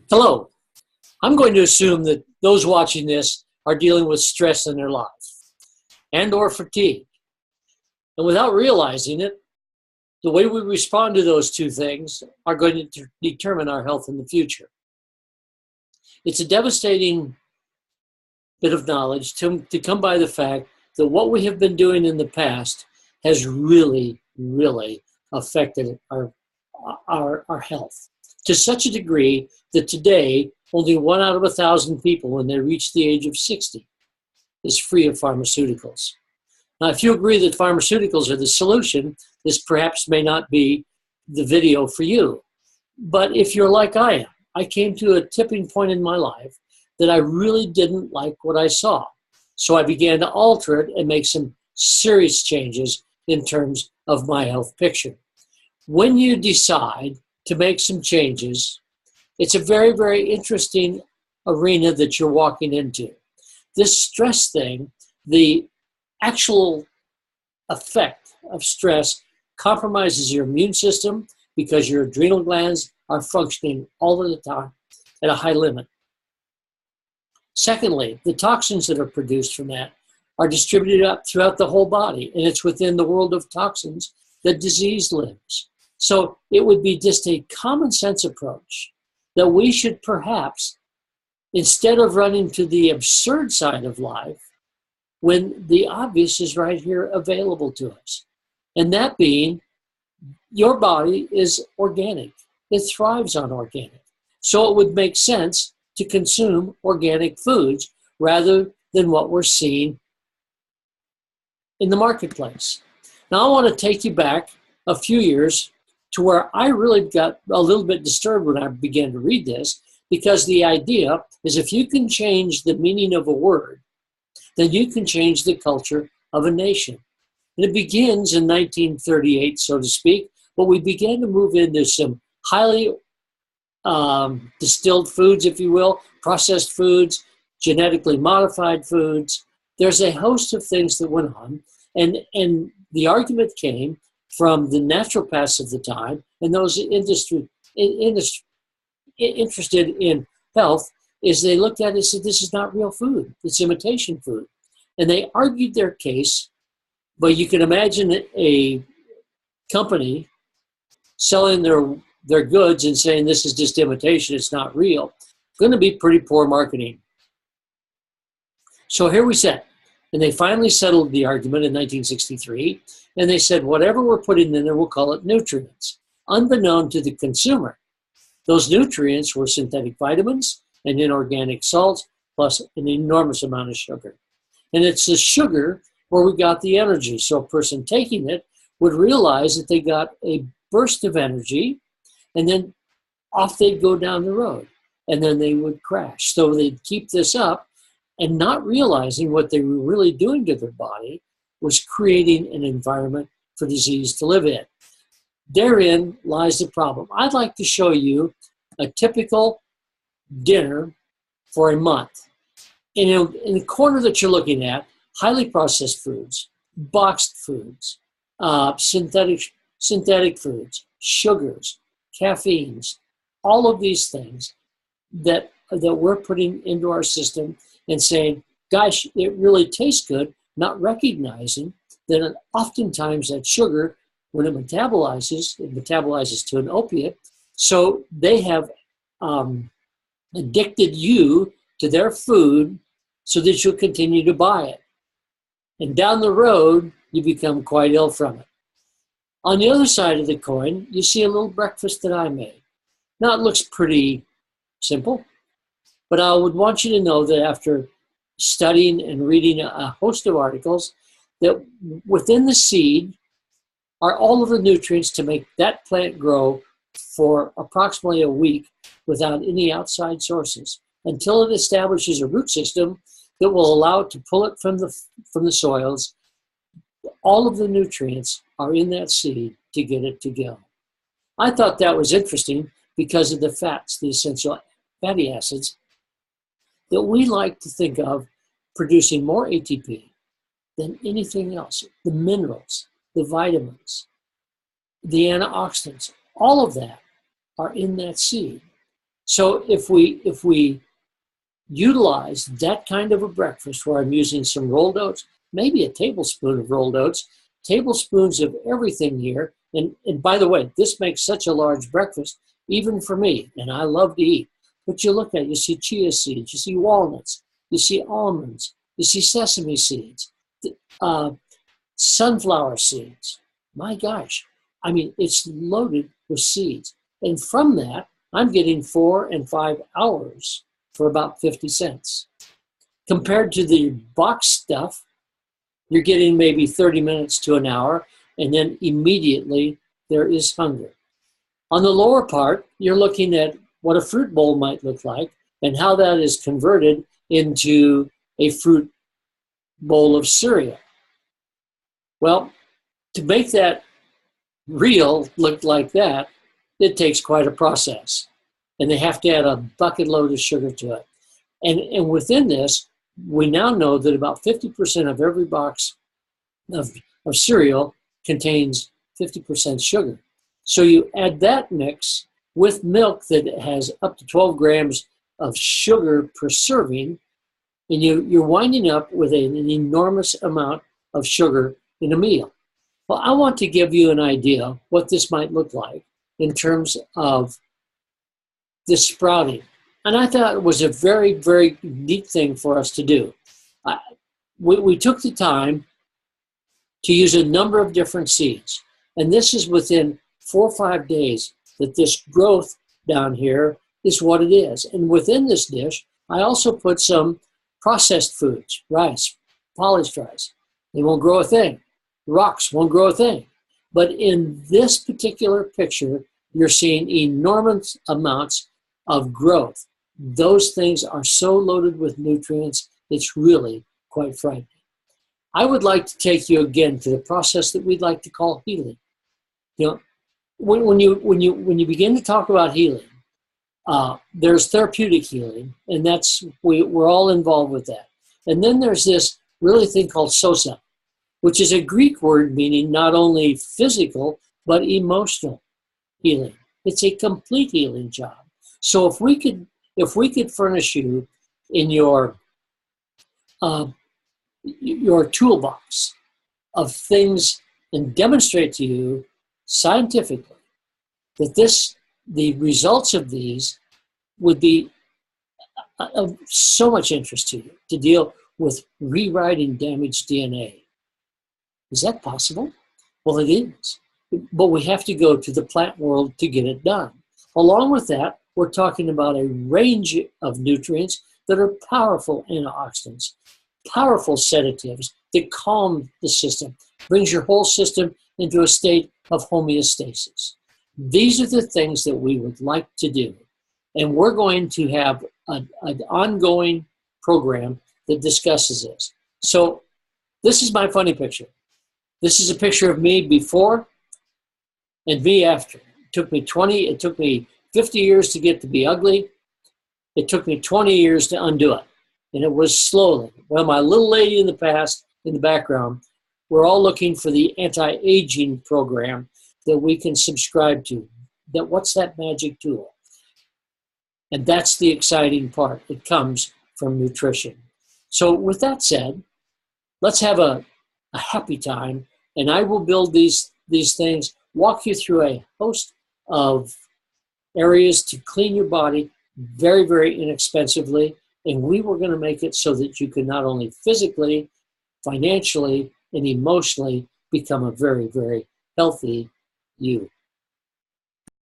Hello. I'm going to assume that those watching this are dealing with stress in their life and or fatigue. And without realizing it, the way we respond to those two things are going to determine our health in the future. It's a devastating bit of knowledge to come by the fact that what we have been doing in the past has really affected our health to such a degree that today only 1 out of 1,000 people when they reach the age of 60 is free of pharmaceuticals. Now, if you agree that pharmaceuticals are the solution, this perhaps may not be the video for you. But if you're like I am, I came to a tipping point in my life that I really didn't like what I saw. So I began to alter it and make some serious changes in terms of my health picture. When you decide to make some changes, it's a very interesting arena that you're walking into. This stress thing, the actual effect of stress compromises your immune system because your adrenal glands are functioning all of the time at a high limit. Secondly, the toxins that are produced from that are distributed up throughout the whole body, and it's within the world of toxins that disease lives. So it would be just a common sense approach that we should perhaps, instead of running to the absurd side of life, when the obvious is right here available to us. And that being, your body is organic. It thrives on organic. So it would make sense to consume organic foods rather than what we're seeing in the marketplace. Now I want to take you back a few years to where I really got a little bit disturbed when I began to read this, because the idea is if you can change the meaning of a word, then you can change the culture of a nation. And it begins in 1938, so to speak, but we began to move into some highly distilled foods, if you will, processed foods, genetically modified foods. There's a host of things that went on, and the argument came from the naturopaths of the time and those interested in health, is they looked at it and said, this is not real food, it's imitation food. And they argued their case, but you can imagine a company selling their goods and saying this is just imitation, it's not real. Going to be pretty poor marketing. So here we sat, and they finally settled the argument in 1963, and they said whatever we're putting in there, we'll call it nutrients, unbeknown to the consumer. Those nutrients were synthetic vitamins and inorganic salts, plus an enormous amount of sugar. And it's the sugar where we got the energy. So a person taking it would realize that they got a burst of energy, and then off they'd go down the road, and then they would crash. So they'd keep this up and not realizing what they were really doing to their body was creating an environment for disease to live in. Therein lies the problem. I'd like to show you a typical dinner for a month. In the corner that you're looking at, highly processed foods, boxed foods, synthetic foods, sugars, caffeines, all of these things that we're putting into our system and saying, gosh, it really tastes good, not recognizing that oftentimes that sugar, when it metabolizes to an opiate. So they have addicted you to their food so that you'll continue to buy it. And down the road, you become quite ill from it. On the other side of the coin, you see a little breakfast that I made. Now it looks pretty simple, but I would want you to know that after studying and reading a host of articles, that within the seed are all of the nutrients to make that plant grow for approximately a week without any outside sources, until it establishes a root system that will allow it to pull it from the soils. All of the nutrients are in that seed to get it to go. I thought that was interesting because of the fats, the essential fatty acids, that we like to think of producing more ATP than anything else. The minerals, the vitamins, the antioxidants, all of that are in that seed. So if we utilize that kind of a breakfast where I'm using some rolled oats, maybe a tablespoon of rolled oats, tablespoons of everything here. And by the way, this makes such a large breakfast, even for me, and I love to eat. But you look at it, you see chia seeds, you see walnuts, you see almonds, you see sesame seeds, sunflower seeds. My gosh, I mean, it's loaded with seeds. And from that, I'm getting 4 and 5 hours for about 50 cents. Compared to the box stuff, you're getting maybe 30 minutes to an hour, and then immediately there is hunger. On the lower part, you're looking at what a fruit bowl might look like and how that is converted into a fruit bowl of cereal. Well, to make that real look like that, it takes quite a process. And they have to add a bucket load of sugar to it. And within this, we now know that about 50% of every box of cereal contains 50% sugar. So you add that mix with milk that has up to 12 grams of sugar per serving, and you're winding up with an enormous amount of sugar in a meal. Well, I want to give you an idea what this might look like in terms of the sprouting. And I thought it was a very, very neat thing for us to do. We took the time to use a number of different seeds. And this is within 4 or 5 days that this growth down here is what it is. And within this dish, I also put some processed foods, rice, polished rice. They won't grow a thing. Rocks won't grow a thing. But in this particular picture, you're seeing enormous amounts of growth. Those things are so loaded with nutrients, it's really quite frightening. I would like to take you again to the process that we'd like to call healing. You know, when you begin to talk about healing, there's therapeutic healing, and we're all involved with that. And then there's this really thing called sosa, which is a Greek word meaning not only physical but emotional healing. It's a complete healing job. So if we could furnish you in your toolbox of things and demonstrate to you scientifically that the results of these would be of so much interest to you to deal with rewriting damaged DNA. Is that possible? Well, it is. But we have to go to the plant world to get it done. Along with that, we're talking about a range of nutrients that are powerful antioxidants, powerful sedatives that calm the system, brings your whole system into a state of homeostasis. These are the things that we would like to do. And we're going to have an ongoing program that discusses this. So this is my funny picture. This is a picture of me before and me after. It took me 50 years to get to be ugly. It took me 20 years to undo it. And it was slowly. Well, my little lady in the past, in the background, we're all looking for the anti-aging program that we can subscribe to. What's that magic tool? And that's the exciting part. It comes from nutrition. So with that said, let's have a happy time, and I will build these things, walk you through a host of areas to clean your body very, very inexpensively, and we were going to make it so that you can not only physically, financially, and emotionally become a very, very healthy you.